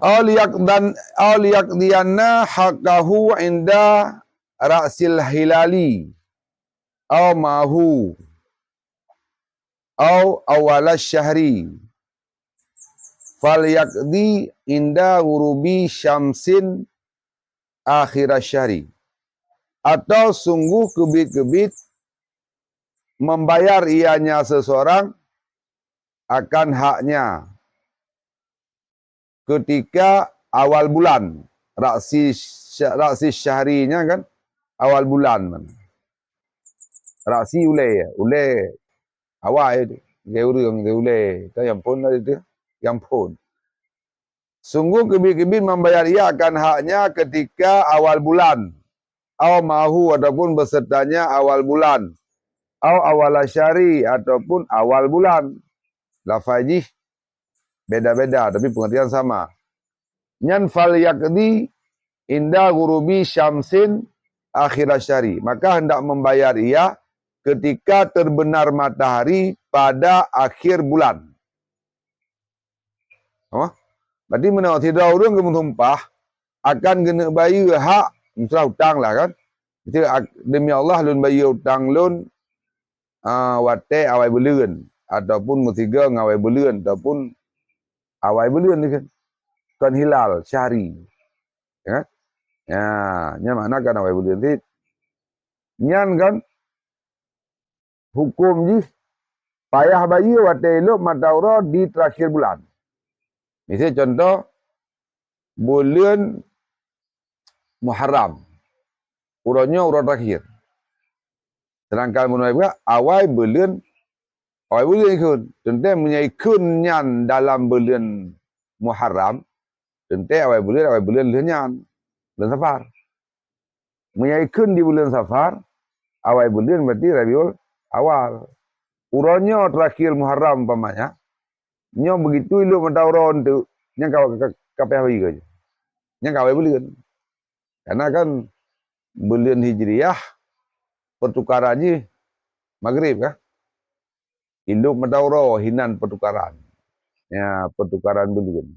Auliyak diana haqahu inda ra'sil hilali au mahu au awalas syahri fal yakdi inda ghurubi syamsin akhir syahri. Atau sungguh kebit-kebit membayar ianya seseorang akan haknya ketika awal bulan. Raksi syahrinya kan awal bulan. Raksi ule awal itu. Dia urang, dia ule. Itu yang pun itu. Yang pun. Sungguh kebit-kebit membayar ia akan haknya ketika awal bulan. Au mahu ataupun besertanya awal bulan. Au awal syari ataupun awal bulan. Lafazih beda-beda tapi pengertian sama. Nyan fal yakdi inda gurubi syamsin akhir syari. Maka hendak membayar ia ketika terbenar matahari pada akhir bulan. Oh? Berarti menurut tidak orang ke mentumpah akan kena bayar hak misalnya hutang lah kan. Jadi demi Allah lun bayar hutang lun wate awai bulan ataupun mutiga ngawai bulan ataupun awai bulan ni kan hilal syahri. Ya. Ya, nya mana kan awai bulan ni. Nyan kan hukum ji payah bayar wate elok mataura di terakhir bulan. Misalnya contoh bulan Muharram. Urangnya urang terakhir. Sedangkan menurut awal bulan ikut. Tentu menyikun nyan dalam bulan Muharram. Tentu awal bulan nyan. Bulan Safar. Menyikun di bulan Safar. Awal bulan berarti Rabiul awal. Urangnya terakhir Muharram umpamanya. Nya begitu ilmu mentauron tu. Nya kapeh hari ke. Nya awal bulan. Karena kan bulan Hijriah pertukarannya Maghrib kah? Induk mendauro hinan pertukaran. Ya, pertukaran bulan.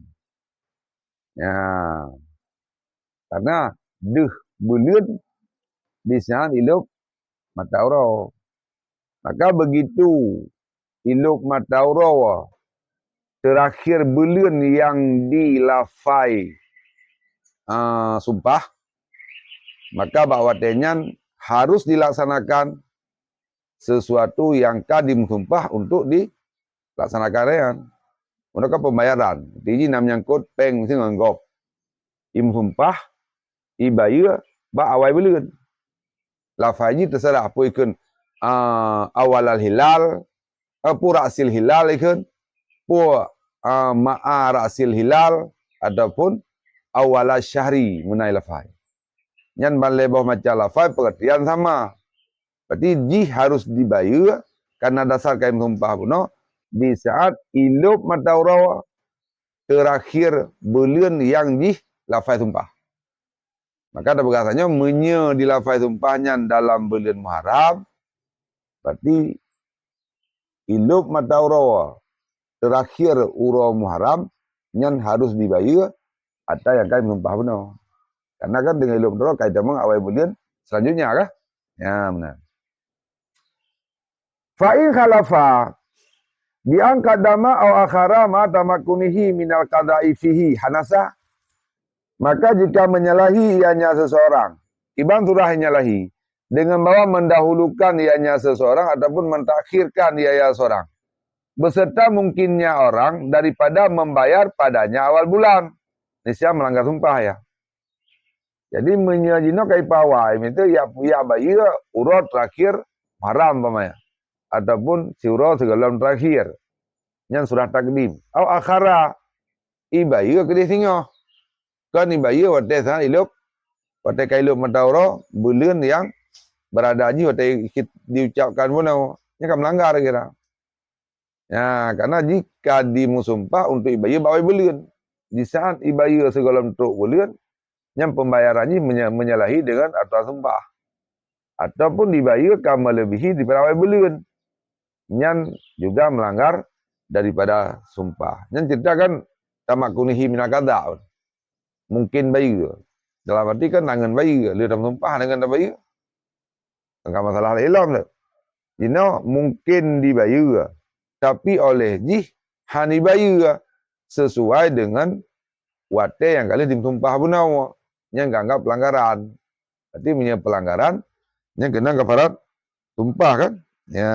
Ya. Karena bulan di sana induk matauro. Maka begitu induk matauro terakhir bulan yang dilafai sumpah, maka bawatannya harus dilaksanakan sesuatu yang kadim sumpah untuk dilaksanakan rean. Untuk pembayaran. Jadi nam nyangkut peng sing anggap im sumpah ibaya ba awai bulan. Lafaji terserah apa ikun awal hilal, apa rasil hilal ikun, apa ma'a rasil hilal ataupun awal syahri menai lafai. Nyan balai bawah macam lafai pengertian sama. Berarti ji harus dibayar karena dasar kain sumpah puno di saat ilup mataurawa terakhir bulan yang di lafai sumpah. Maka ada berkatanya menye di lafai sumpahnya dalam bulan Muharram. Berarti ilup mataurawa terakhir ura Muharram nyan harus dibayar atau yang kain sumpah puno. Karena kan dengan ilup mataurawa kaitan meng awal bulan selanjutnya kah? Ya benar. Fa'in khalafa biangkat dama au akhara ma tamakunihi minal qada'i fihi hanasa. Maka jika menyalahi ianya seseorang, iban turah menyalahi dengan bawa mendahulukan ianya seseorang ataupun mentakhirkan ianya seseorang, beserta mungkinnya orang daripada membayar padanya awal bulan. Niscaya melanggar sumpah ya. Jadi menyajino kai pawai itu ya bayar urut terakhir haram pamaya. Ataupun surah segala terakhir yang surah takdim au akhara ibaya ke dia singo kan ibaya wate sana iluk wate kailuk matauro bulan yang berada ji wate diucapkan pun nya kan melanggar kira ya karena jika dimusumpah untuk ibaya bawa bulan di saat ibaya segala bentuk bulan yang pembayarannya menyalahi dengan atau sumpah ataupun dibayar kan melebihi daripada bulan nyan juga melanggar daripada sumpah. Nyan cerita kan tamakunihi minal qada'. mungkin bayar. Dalam arti kan nangan bayar, dia dah tumpah dengan dah bayar. Enggak masalah ilmu tu. Dino mungkin dibayar. Tapi oleh jih hani bayar sesuai dengan wate yang kali ditumpah bunau. Yang anggap pelanggaran. Berarti punya pelanggaran yang kena kafarat tumpah kan? Ya.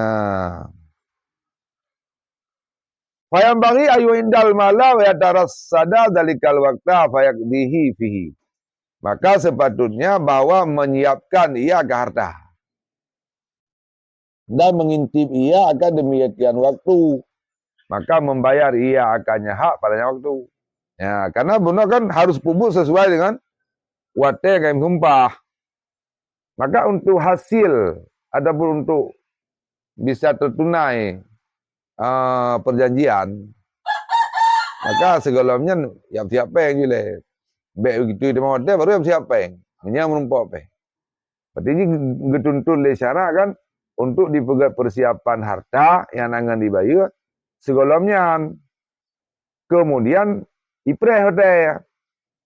Fayam bagi ayu indal mala wa yatarassada dalikal waqta fayaqdihi fihi. Maka sepatutnya bahwa menyiapkan ia ke harta dan mengintip ia akan demikian waktu, maka membayar ia akannya hak padanya waktu. Ya, karena benar kan harus pupuk sesuai dengan wate yang tumpah. Maka untuk hasil ataupun untuk bisa tertunai perjanjian, maka segalanya yang siap peng je. Baik begitu dia mau baru yang siap peng. Hanya menumpuk peng. Berarti ini getuntun le syarat kan untuk dipegat persiapan harta yang akan dibayar segalanya. Kemudian ipreh hotel.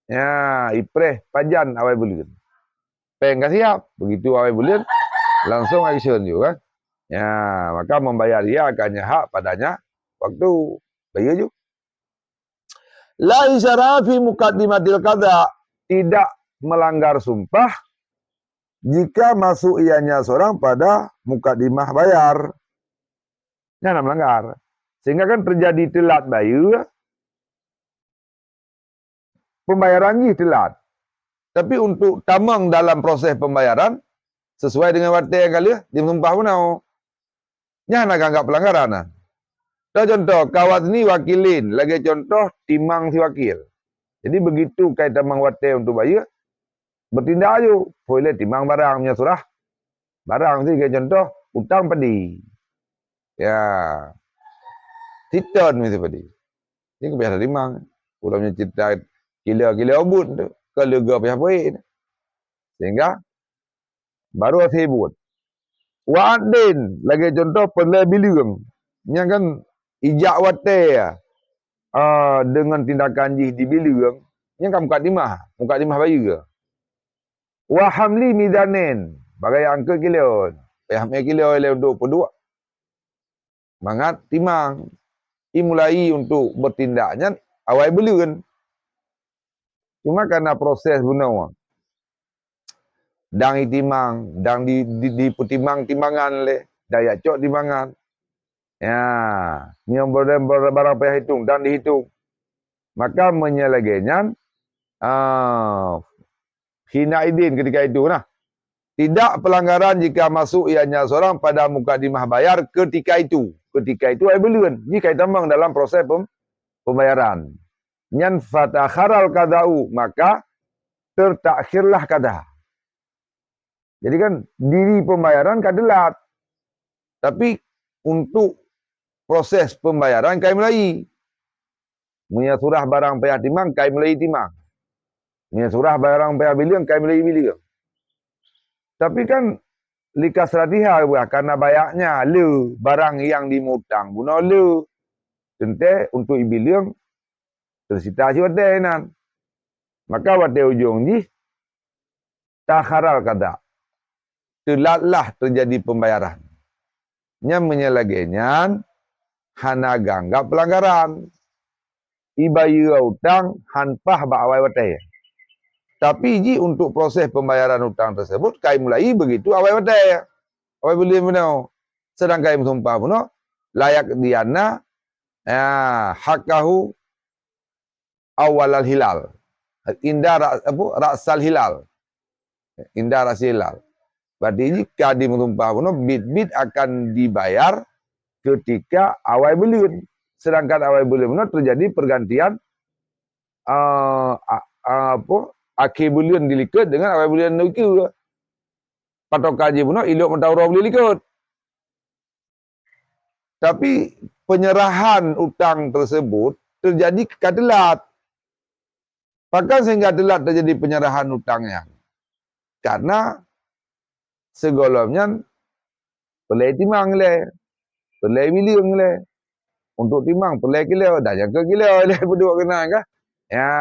Ya, ipreh pajan awal bulan. Peng kan siap. Begitu awal bulan langsung action juga. Ya, maka membayar dia akannya hak padanya waktu bayar juga. La isyara fi muqaddimatil qada, tidak melanggar sumpah jika masuk ianya seorang pada mukaddimah bayar. Jangan melanggar. Sehingga kan terjadi telat bayar, pembayaran ini telat. Tapi untuk tamang dalam proses pembayaran, sesuai dengan wate yang kali, disumpah pun jangan anggap pelanggaran. Contoh, kawat ni wakilin. Lagi contoh, timang si wakil. Jadi begitu kait tamang wate untuk bayar, bertindak aja. Boleh timang barang, punya surah. Barang sih, kayak contoh, utang padi. Ya. Titon mesti padi. Ini kebiasaan timang. Ulangnya cerita kila-kila obut tu. Kelega pihak poin. Sehingga, baru sibut. Wa'adin. Lagi contoh, perlai biliung. Yang kan, ijak wate ya. Dengan tindakan jih di biliung. Yang kan mukadimah bayi ke. Wa hamli midanin. Bagai angka kilion. Pihak kilion oleh untuk pendua. Mangat timang. Mulai untuk bertindaknya awal biliun. Cuma karena proses benar. Dang itimang. Dang di timang-timangan le. Daya cok timangan. Ya. Ni yang barang pihak hitung. Dan dihitung. Maka menyelagainya. Hina idin ketika itu nah. Tidak pelanggaran jika masuk ianya seorang pada mukadimah bayar ketika itu. Ketika itu biliun. Jika tambang dalam proses pembayaran. Nyan fatakharal kadau. Maka tertakhirlah kada. Jadi kan diri pembayaran kadelat. Tapi untuk proses pembayaran kai mulai. Punya surah barang payah timang kai mulai timang. Punya surah barang payah biliun kai mulai biliun. Tapi kan likas ratiha karena bayaknya le barang yang dimutang guna le. Tente untuk ibiliung tersita si wate nan. Maka wate ujung ni takharal kada. Telatlah terjadi pembayaran. Yang menyelagainya hana ganggap pelanggaran. Ibayu utang hanpah ba'awai wate. Tapi ji untuk proses pembayaran hutang tersebut kai mulai begitu awal wate. Awal beli benar. Sedang kai sumpah pun layak diana hakahu awalal hilal. Indah rasal hilal. Indah rasal hilal. Berarti jika disumpah pun bit-bit akan dibayar ketika awal beli. Sedangkan awal beli pun terjadi pergantian akhir bulan dilikut dengan awal bulan nukiu. Patok kaji pun ilok mentawrah boleh likut. Tapi penyerahan utang tersebut terjadi ketelat. Bahkan sehingga telat terjadi penyerahan utangnya. Karena segolongnya pelai timang le, pelai biliung le. Untuk timang pelai kilo, dah jaga kilo le berdua kena kah? Ya.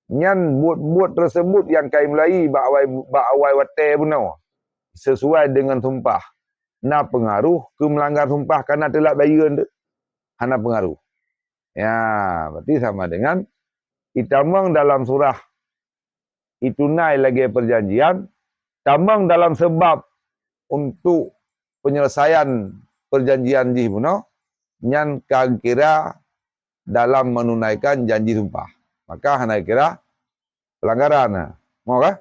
Nyan buat tersebut yang kai mulai ba awai wate puno sesuai dengan sumpah. Na pengaruh ke melanggar sumpah karena telah bayaran tu. Hana pengaruh. Ya, berarti sama dengan itamang dalam surah itu naik lagi perjanjian, tamang dalam sebab untuk penyelesaian perjanjian di puno nyan kira dalam menunaikan janji sumpah. Maka hana kira pelanggaran. Mau kah?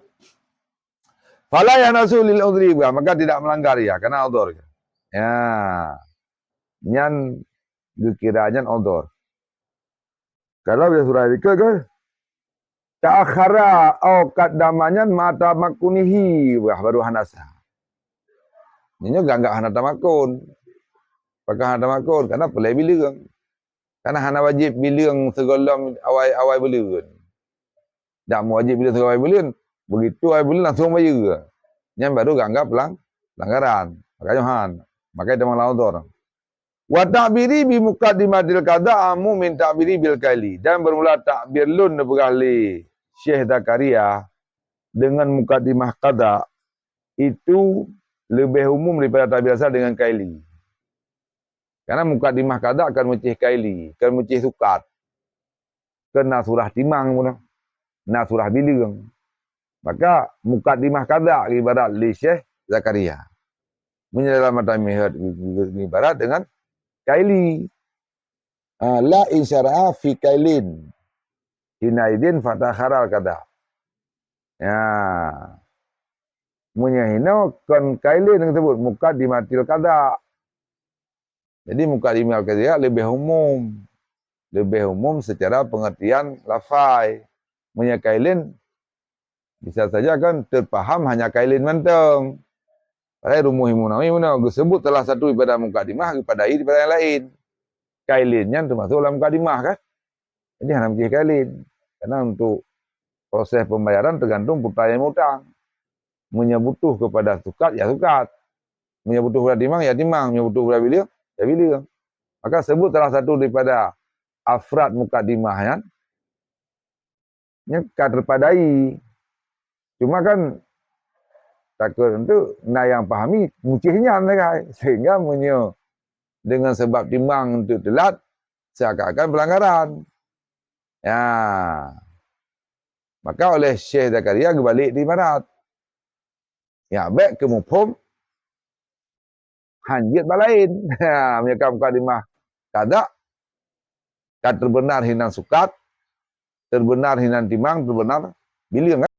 Fala yanasu lil udhri, maka tidak melanggar ya karena udhur. Ya. Nyan dikiranya udhur. Kalau dia surah dikir kan ta'akhara au qaddamanyan mata makunihi wah baru hanasa. Ini enggak hana tamakun. Pakai hana tamakun karena pelai bilang. Karena hana wajib bilang segala awai bilang. Tak mau wajib bilang segala awai bilang. Begitu awai bilang langsung bayar. Yang baru ganggap pelanggaran. Makanya han. Makanya dia malah udhur. Wa ta'biri bi muqaddimatil qada amu min ta'biri bil kaili. Dan bermula takbir lun berkali Syekh Zakaria dengan muqaddimah qada itu lebih umum daripada takbir asal dengan kaili. Karena muqaddimah qada akan mencih kaili, akan mencih sukat. Kena surah timang pun. Na surah bilang. Maka muqaddimah qada ibarat li Syekh Zakaria. Menyelam mata mihad ibarat dengan kaili. La isyara'a fi kailin. Hinaidin fatah kada. Ya. Munyahino kon kailin yang disebut muqaddimatil kada. Jadi muqaddimatil kada lebih umum. Lebih umum secara pengertian lafai. Munya kailin bisa saja kan terpaham hanya kailin menteng. Padahal rumuh imunawi disebut salah satu daripada muqaddimah kepada daripada yang lain. Kailinnya termasuk dalam muqaddimah kan. Jadi hanya menjadi kailin. Karena untuk proses pembayaran tergantung putera yang utang. Menyebutuh kepada sukat, ya sukat. Menyebutuh kepada timang, ya timang. Menyebutuh kepada bilir, ya bilir. Maka sebut salah satu daripada afrad muqaddimah kan. Ini terpadai. Cuma kan takut untuk yang pahami mucihnya mereka. Sehingga dengan sebab timbang untuk telat, seakan-akan pelanggaran. Ya. Maka oleh Syekh Zakaria kembali di barat. Ya, baik ke mufhum hanjit balain. Ha, mereka mukadimah kada kan terbenar hinan sukat, terbenar hinan timang, terbenar biliang kan.